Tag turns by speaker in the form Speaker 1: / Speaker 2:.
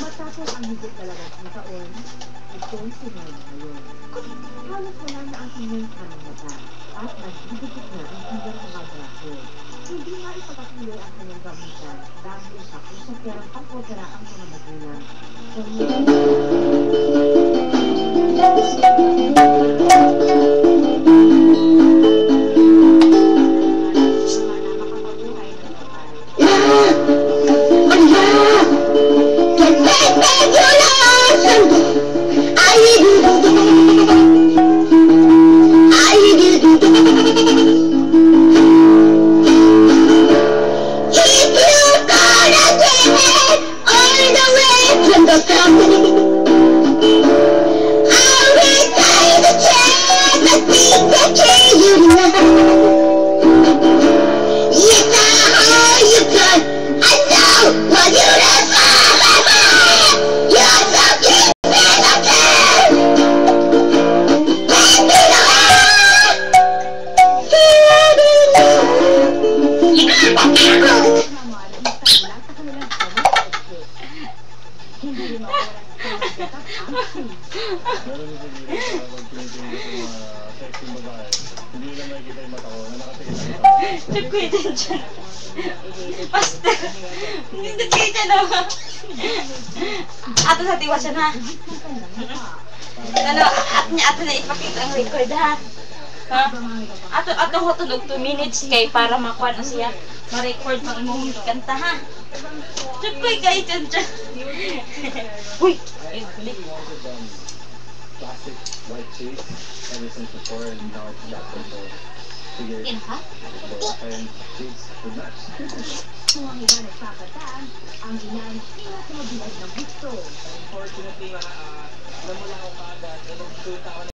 Speaker 1: Matapos ang higit 2 taon, ito'y sinunod ngayon. Halos wala na ang kanyang kanang mata at nagdidikit na ang kanyang mga braso. Hindi nga ipagpatuloy ang kanyang gamutan dahil tapos sa perang pag-opera ang mga magulang.
Speaker 2: Nagkwitin siya. Basta. Nagkwitin naman. Ato sa tiwa siya na. Ano, ato na ipakita ang record ha. Ha? Ato ho tunog 2 minutes kay para makuha na siya. Ma-record pang imong kanta ha. Nagkwitin kayo dyan dyan. Uy!
Speaker 3: Classic white cheese ever since before and now it's back to figure and cheese with nuts.
Speaker 1: Kung ang iba nagpapataan, ang ina ay sila sa mabilag ng gusto.
Speaker 4: Unfortunately, alam mo lang ako kaagad,